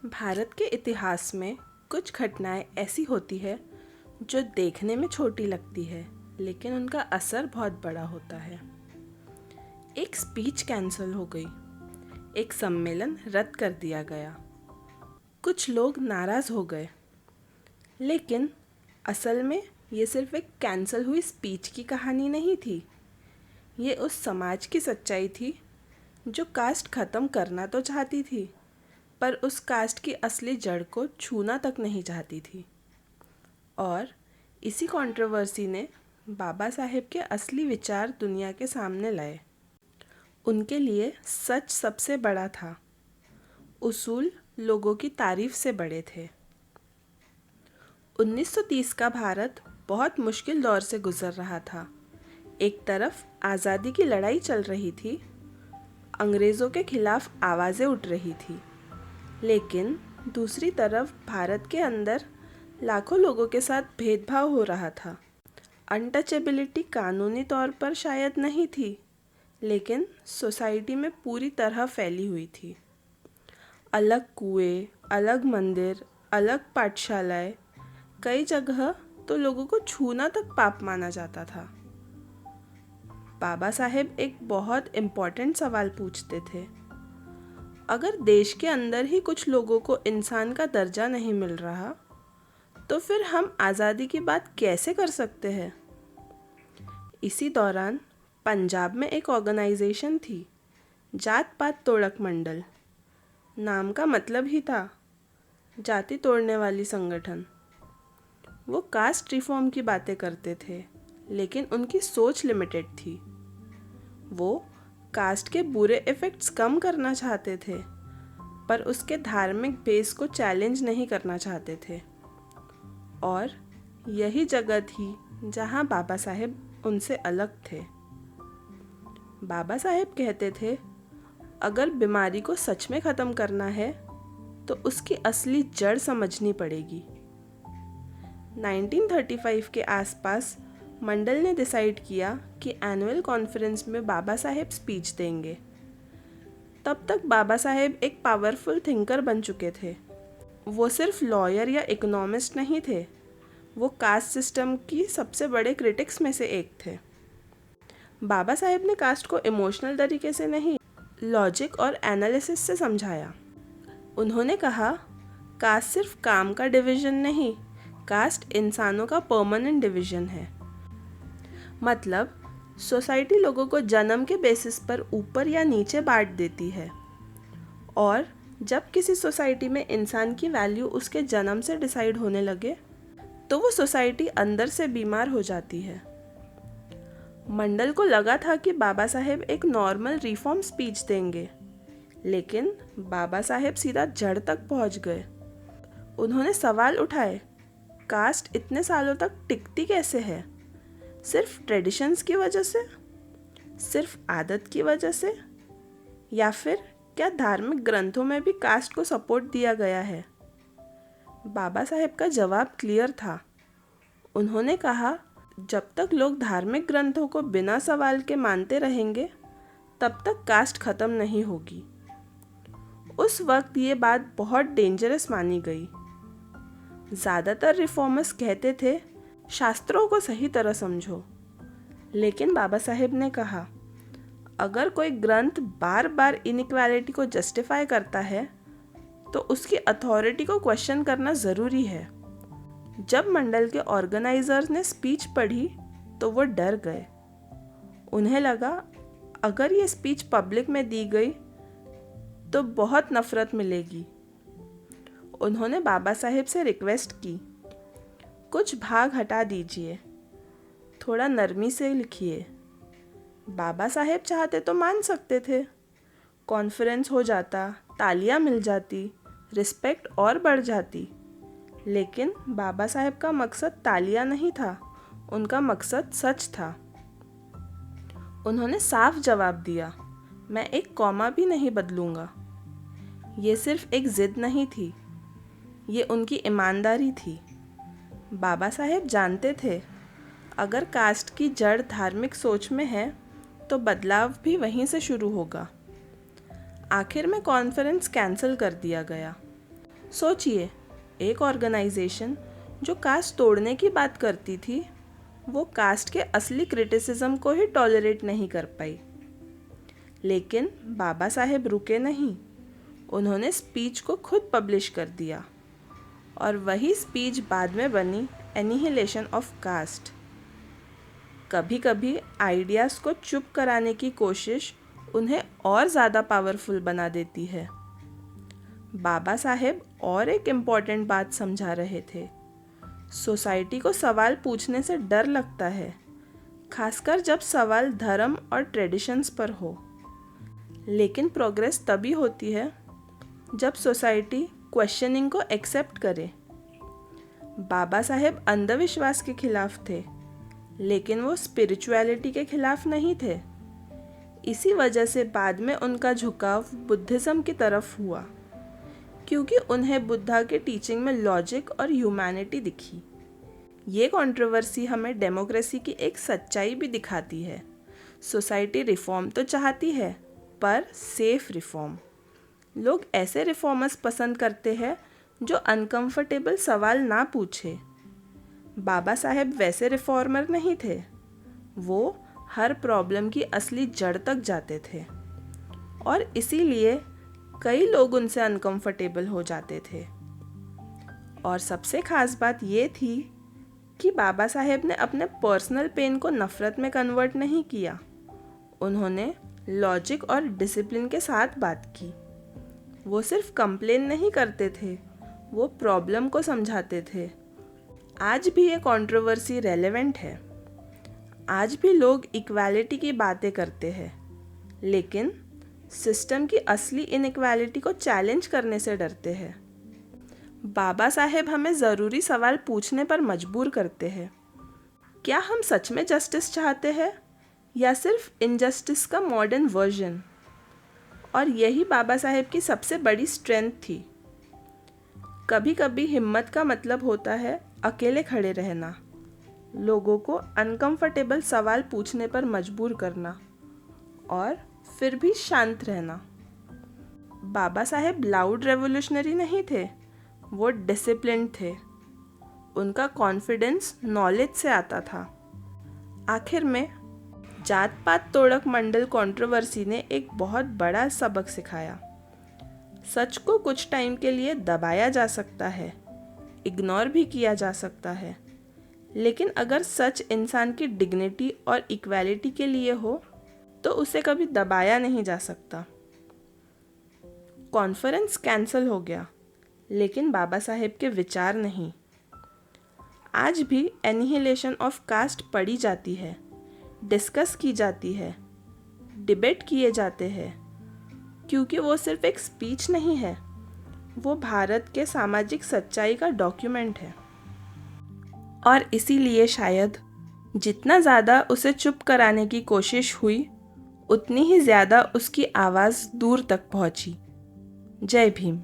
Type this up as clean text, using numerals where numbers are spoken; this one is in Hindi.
भारत के इतिहास में कुछ घटनाएं ऐसी होती है जो देखने में छोटी लगती है, लेकिन उनका असर बहुत बड़ा होता है। एक स्पीच कैंसिल हो गई, एक सम्मेलन रद्द कर दिया गया, कुछ लोग नाराज़ हो गए, लेकिन असल में ये सिर्फ एक कैंसिल हुई स्पीच की कहानी नहीं थी। ये उस समाज की सच्चाई थी जो कास्ट ख़त्म करना तो चाहती थी, पर उस कास्ट की असली जड़ को छूना तक नहीं चाहती थी। और इसी कंट्रोवर्सी ने बाबा साहेब के असली विचार दुनिया के सामने लाए। उनके लिए सच सबसे बड़ा था, उसूल लोगों की तारीफ से बड़े थे। 1930 का भारत बहुत मुश्किल दौर से गुजर रहा था। एक तरफ आज़ादी की लड़ाई चल रही थी, अंग्रेज़ों के खिलाफ आवाज़ें उठ रही थी, लेकिन दूसरी तरफ भारत के अंदर लाखों लोगों के साथ भेदभाव हो रहा था। अनटचेबिलिटी कानूनी तौर पर शायद नहीं थी, लेकिन सोसाइटी में पूरी तरह फैली हुई थी। अलग कुएं, अलग मंदिर, अलग पाठशालाएं, कई जगह तो लोगों को छूना तक पाप माना जाता था। बाबा साहेब एक बहुत इम्पोर्टेंट सवाल पूछते थे। अगर देश के अंदर ही कुछ लोगों को इंसान का दर्जा नहीं मिल रहा, तो फिर हम आज़ादी की बात कैसे कर सकते हैं? इसी दौरान पंजाब में एक ऑर्गेनाइजेशन थी, जात पात तोड़क मंडल। नाम का मतलब ही था जाति तोड़ने वाली संगठन। वो कास्ट रिफॉर्म की बातें करते थे, लेकिन उनकी सोच लिमिटेड थी। वो कास्ट के बुरे इफ़ेक्ट्स कम करना चाहते थे, पर उसके धार्मिक बेस को चैलेंज नहीं करना चाहते थे। और यही जगह थी जहां बाबा साहेब उनसे अलग थे। बाबा साहेब कहते थे, अगर बीमारी को सच में ख़त्म करना है तो उसकी असली जड़ समझनी पड़ेगी। 1935 के आसपास मंडल ने डिसाइड किया कि एनुअल कॉन्फ्रेंस में बाबा साहेब स्पीच देंगे। तब तक बाबा साहेब एक पावरफुल थिंकर बन चुके थे। वो सिर्फ लॉयर या इकोनॉमिस्ट नहीं थे, वो कास्ट सिस्टम की सबसे बड़े क्रिटिक्स में से एक थे। बाबा साहेब ने कास्ट को इमोशनल तरीके से नहीं, लॉजिक और एनालिसिस से समझाया। उन्होंने कहा, कास्ट सिर्फ काम का डिवीज़न नहीं, कास्ट इंसानों का परमानेंट डिवीज़न है। मतलब सोसाइटी लोगों को जन्म के बेसिस पर ऊपर या नीचे बांट देती है, और जब किसी सोसाइटी में इंसान की वैल्यू उसके जन्म से डिसाइड होने लगे, तो वो सोसाइटी अंदर से बीमार हो जाती है। मंडल को लगा था कि बाबा साहेब एक नॉर्मल रिफॉर्म स्पीच देंगे, लेकिन बाबा साहेब सीधा जड़ तक पहुंच गए। उन्होंने सवाल उठाए, कास्ट इतने सालों तक टिकती कैसे है? सिर्फ ट्रेडिशंस की वजह से, सिर्फ आदत की वजह से, या फिर क्या धार्मिक ग्रंथों में भी कास्ट को सपोर्ट दिया गया है? बाबा साहेब का जवाब क्लियर था। उन्होंने कहा, जब तक लोग धार्मिक ग्रंथों को बिना सवाल के मानते रहेंगे, तब तक कास्ट ख़त्म नहीं होगी। उस वक्त ये बात बहुत डेंजरस मानी गई। ज़्यादातर रिफॉर्मर्स कहते थे, शास्त्रों को सही तरह समझो, लेकिन बाबा साहेब ने कहा, अगर कोई ग्रंथ बार बार इनइक्वालिटी को जस्टिफाई करता है, तो उसकी अथॉरिटी को क्वेश्चन करना ज़रूरी है। जब मंडल के ऑर्गेनाइजर्स ने स्पीच पढ़ी तो वो डर गए। उन्हें लगा, अगर ये स्पीच पब्लिक में दी गई तो बहुत नफ़रत मिलेगी। उन्होंने बाबा साहेब से रिक्वेस्ट की, कुछ भाग हटा दीजिए, थोड़ा नरमी से लिखिए। बाबा साहेब चाहते तो मान सकते थे, कॉन्फ्रेंस हो जाता, तालियां मिल जाती, रिस्पेक्ट और बढ़ जाती। लेकिन बाबा साहेब का मकसद तालियां नहीं था, उनका मकसद सच था। उन्होंने साफ जवाब दिया, मैं एक कॉमा भी नहीं बदलूंगा। ये सिर्फ एक ज़िद नहीं थी, ये उनकी ईमानदारी थी। बाबा साहेब जानते थे, अगर कास्ट की जड़ धार्मिक सोच में है, तो बदलाव भी वहीं से शुरू होगा। आखिर में कॉन्फ्रेंस कैंसिल कर दिया गया। सोचिए, एक ऑर्गेनाइजेशन जो कास्ट तोड़ने की बात करती थी, वो कास्ट के असली क्रिटिसिज्म को ही टॉलरेट नहीं कर पाई। लेकिन बाबा साहेब रुके नहीं। उन्होंने स्पीच को खुद पब्लिश कर दिया और वही स्पीच बाद में बनी एनिहिलेशन ऑफ कास्ट। कभी कभी आइडियाज़ को चुप कराने की कोशिश उन्हें और ज़्यादा पावरफुल बना देती है। बाबा साहेब और एक इम्पॉर्टेंट बात समझा रहे थे। सोसाइटी को सवाल पूछने से डर लगता है, खासकर जब सवाल धर्म और ट्रेडिशंस पर हो। लेकिन प्रोग्रेस तभी होती है जब सोसाइटी क्वेश्चनिंग को एक्सेप्ट करे। बाबा साहेब अंधविश्वास के खिलाफ थे, लेकिन वो स्पिरिचुअलिटी के खिलाफ नहीं थे। इसी वजह से बाद में उनका झुकाव बुद्धिज़्म की तरफ हुआ, क्योंकि उन्हें बुद्धा के टीचिंग में लॉजिक और ह्यूमैनिटी दिखी। ये कंट्रोवर्सी हमें डेमोक्रेसी की एक सच्चाई भी दिखाती है। सोसाइटी रिफॉर्म तो चाहती है, पर सेफ रिफॉर्म। लोग ऐसे रिफॉर्मर्स पसंद करते हैं जो अनकंफर्टेबल सवाल ना पूछे। बाबा साहेब वैसे रिफॉर्मर नहीं थे। वो हर प्रॉब्लम की असली जड़ तक जाते थे और इसीलिए कई लोग उनसे अनकंफर्टेबल हो जाते थे। और सबसे ख़ास बात ये थी कि बाबा साहेब ने अपने पर्सनल पेन को नफ़रत में कन्वर्ट नहीं किया। उन्होंने लॉजिक और डिसिप्लिन के साथ बात की। वो सिर्फ कंप्लेन नहीं करते थे, वो प्रॉब्लम को समझाते थे। आज भी ये कंट्रोवर्सी रेलेवेंट है। आज भी लोग इक्वालिटी की बातें करते हैं, लेकिन सिस्टम की असली इनइक्वालिटी को चैलेंज करने से डरते हैं। बाबा साहेब हमें ज़रूरी सवाल पूछने पर मजबूर करते हैं। क्या हम सच में जस्टिस चाहते हैं या सिर्फ इनजस्टिस का मॉडर्न वर्जन? और यही बाबा साहेब की सबसे बड़ी स्ट्रेंथ थी। कभी कभी हिम्मत का मतलब होता है अकेले खड़े रहना, लोगों को अनकंफर्टेबल सवाल पूछने पर मजबूर करना और फिर भी शांत रहना। बाबा साहेब लाउड रेवोल्यूशनरी नहीं थे, वो डिसिप्लिन्ड थे। उनका कॉन्फिडेंस नॉलेज से आता था। आखिर में जात पात तोड़क मंडल कंट्रोवर्सी ने एक बहुत बड़ा सबक सिखाया। सच को कुछ टाइम के लिए दबाया जा सकता है, इग्नोर भी किया जा सकता है, लेकिन अगर सच इंसान की डिग्निटी और इक्वालिटी के लिए हो तो उसे कभी दबाया नहीं जा सकता। कॉन्फ्रेंस कैंसिल हो गया, लेकिन बाबा साहेब के विचार नहीं। आज भी एनिहिलेशन ऑफ कास्ट पढ़ी जाती है, डिस्कस की जाती है, डिबेट किए जाते हैं, क्योंकि वो सिर्फ एक स्पीच नहीं है, वो भारत के सामाजिक सच्चाई का डॉक्यूमेंट है। और इसीलिए शायद जितना ज़्यादा उसे चुप कराने की कोशिश हुई, उतनी ही ज़्यादा उसकी आवाज़ दूर तक पहुंची। जय भीम।